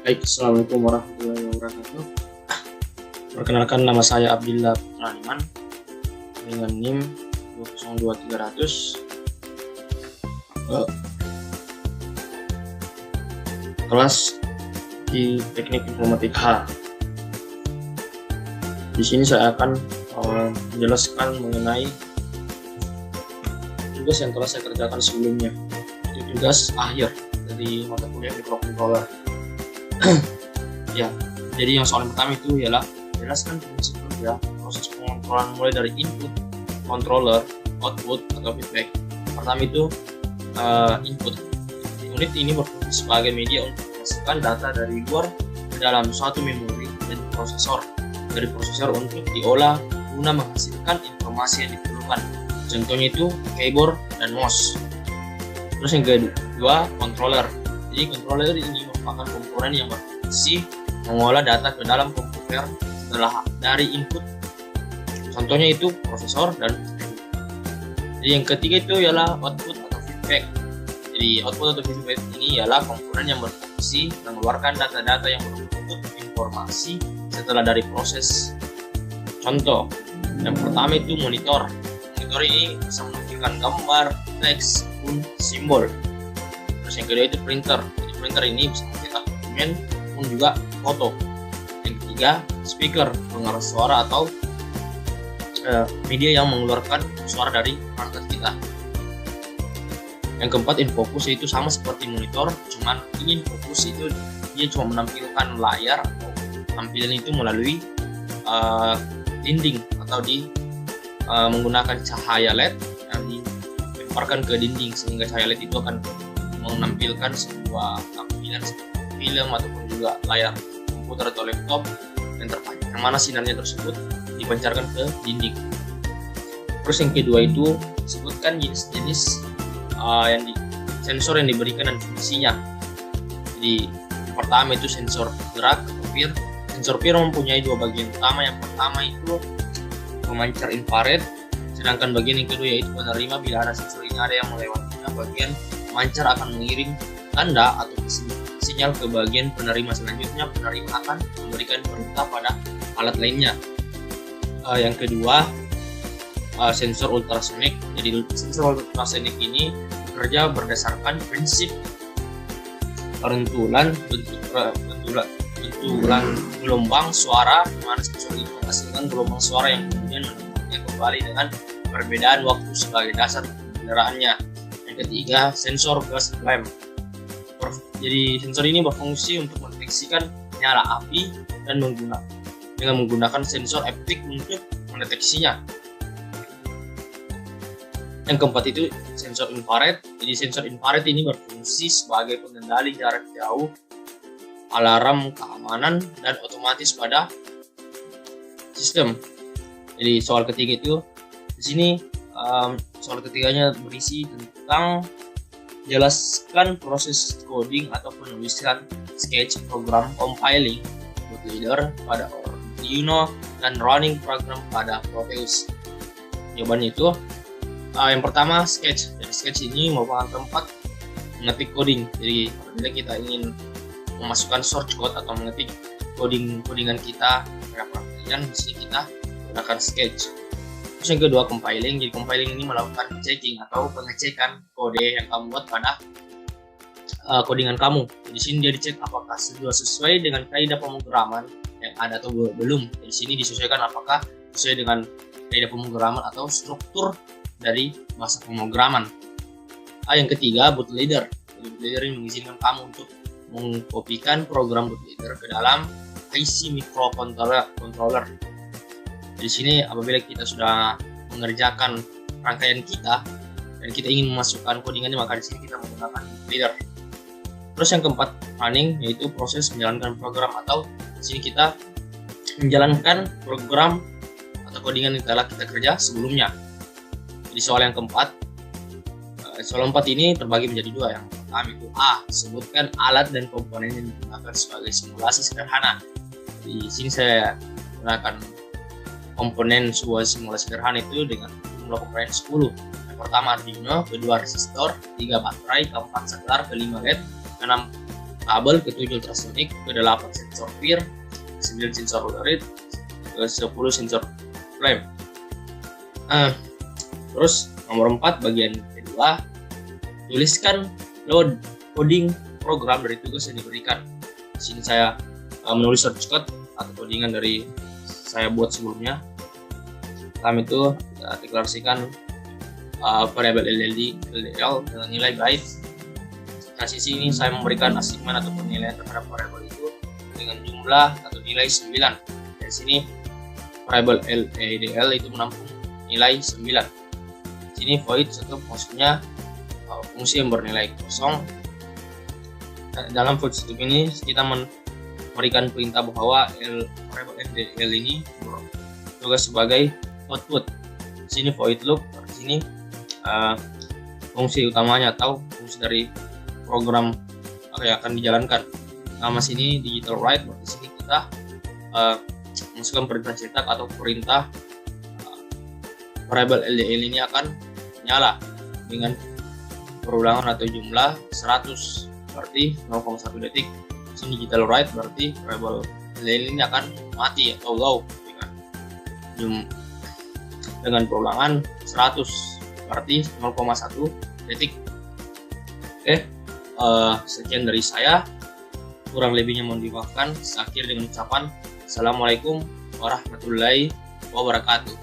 Baik, Assalamualaikum warahmatullahi wabarakatuh. Perkenalkan, nama saya Abdillah Putra Iman dengan NIM 202300. Kelas di Teknik Informatika. Di sini saya akan menjelaskan mengenai tugas yang telah saya kerjakan sebelumnya. Itu tugas akhir dari mata kuliah microcontroller. Ya, jadi yang soal yang pertama itu ialah jelaskan prinsip kerja proses pengontrolan mulai dari input, controller, output atau feedback. Pertama itu input. Unit ini berfungsi sebagai media untuk memasukkan data dari luar ke dalam suatu memori dan prosesor. Dari prosesor untuk diolah guna menghasilkan informasi yang diperlukan. Contohnya itu keyboard dan mouse. Terus yang kedua, controller. Jadi controller ini merupakan komponen yang berfungsi mengolah data ke dalam komputer setelah dari input. Contohnya itu prosesor dan CPU. Jadi yang ketiga itu ialah output atau feedback. Jadi output atau feedback ini ialah komponen yang berfungsi mengeluarkan data-data yang berbentuk informasi setelah dari proses. Contoh, yang pertama itu monitor. Monitor ini bisa menampilkan gambar, teks, pun simbol. Terus yang kedua itu printer. Jadi printer ini bisa mencetak dokumen pun juga foto. Yang ketiga, speaker, pengeras suara atau media yang mengeluarkan suara dari perangkat kita. Yang keempat, infocus, yaitu sama seperti monitor, cuman ini infocus itu dia cuma menampilkan layar atau tampilan itu melalui dinding atau menggunakan cahaya LED yang dilemparkan ke dinding, sehingga cahaya LED itu akan menampilkan sebuah tampilan seperti film ataupun juga layar komputer atau laptop yang mana sinarnya tersebut dipancarkan ke dinding. Terus yang kedua itu sebutkan jenis-jenis sensor yang diberikan dan fungsinya. Jadi pertama itu sensor gerak atau PIR. Sensor PIR mempunyai dua bagian utama. Yang pertama itu pemancar infrared, sedangkan bagian yang kedua yaitu penerima. Bila ada sensor ini ada yang melewatinya, bagian pemancar akan mengirim tanda atau sinyal ke bagian penerima. Selanjutnya penerima akan memberikan perintah pada alat lainnya. Yang kedua, sensor ultrasonik. Jadi sensor ultrasonik ini bekerja berdasarkan prinsip penentuan gelombang suara, di mana sensor itu menghasilkan gelombang suara yang kemudian menentukannya kembali dengan perbedaan waktu sebagai dasar penderaannya. Yang ketiga, sensor gas lamp. Jadi sensor ini berfungsi untuk mendeteksikan nyala api dan menggunakan sensor optik untuk mendeteksinya. Yang keempat itu sensor infrared. Jadi sensor infrared ini berfungsi sebagai pengendali jarak jauh, alarm keamanan, dan otomatis pada sistem. Jadi soal ketiga itu di sini soal ketiganya berisi tentang jelaskan proses coding atau penulisan sketch program compiling bootloader pada Arduino dan running program pada Proteus. Jawabannya itu yang pertama sketch. Jadi sketch ini merupakan tempat mengetik coding. Jadi apabila kita ingin memasukkan source code atau mengetik codingan kita pada perhatian, di sini kita gunakan sketch. Terus yang kedua compiling. Jadi compiling ini melakukan checking atau pengecekan kode yang kamu buat pada codingan kamu. Di sini dia dicek apakah sudah sesuai dengan kaidah pemrograman yang ada atau belum. Di sini disesuaikan apakah sesuai dengan kaidah pemrograman atau struktur dari bahasa pemrograman. Yang ketiga bootloader. Jadi bootloader ini mengizinkan kamu untuk mengkopikan program bootloader ke dalam IC microcontroller. Di sini apabila kita sudah mengerjakan rangkaian kita dan kita ingin memasukkan codingannya, maka di sini kita menggunakan bootloader. Terus yang keempat, running, yaitu proses menjalankan program, atau di sini kita menjalankan program atau codingan yang telah kita kerja sebelumnya. Di soal yang keempat, soal 4 ini terbagi menjadi dua. Yang pertama itu A, sebutkan alat dan komponen yang digunakan sebagai simulasi sederhana. Di sini saya gunakan komponen sebuah simulasi sederhana itu dengan jumlah komponen 10. Yang pertama Arduino, kedua resistor, 3 baterai, keempat saklar, kelima LED, 6 kabel, ke-7 ultrasonic, ke-8 sensor peer, ke-9 sensor ultraviolet, ke-10 sensor flame. Terus nomor 4 bagian kedua, tuliskan load coding program dari tugas yang diberikan. Di sini saya menulis shortcut atau codingan dari saya buat sebelumnya. Pertama itu kita deklarasikan variabel LDL dengan nilai byte. Nah, di sini saya memberikan assignment atau penilaian terhadap variabel itu dengan jumlah atau nilai 9. Dari sini variabel LDL itu menampung nilai 9. Di sini void stop maksudnya fungsi yang bernilai kosong. Dalam void stop ini kita memberikan perintah bahwa variabel LDL ini bertugas sebagai output. Di sini void loop, di sini fungsi utamanya atau fungsi dari program yang akan dijalankan. Nama sini digital write, berarti sini kita masukkan perintah cetak atau perintah variabel LDL ini akan nyala dengan perulangan atau jumlah 100, berarti 0,1 detik. Sini digital write berarti variabel LDL ini akan mati atau low dengan perulangan 100, berarti 0,1 detik. Oke, sekian dari saya, kurang lebihnya mohon dimaafkan. Akhir dengan ucapan assalamualaikum warahmatullahi wabarakatuh.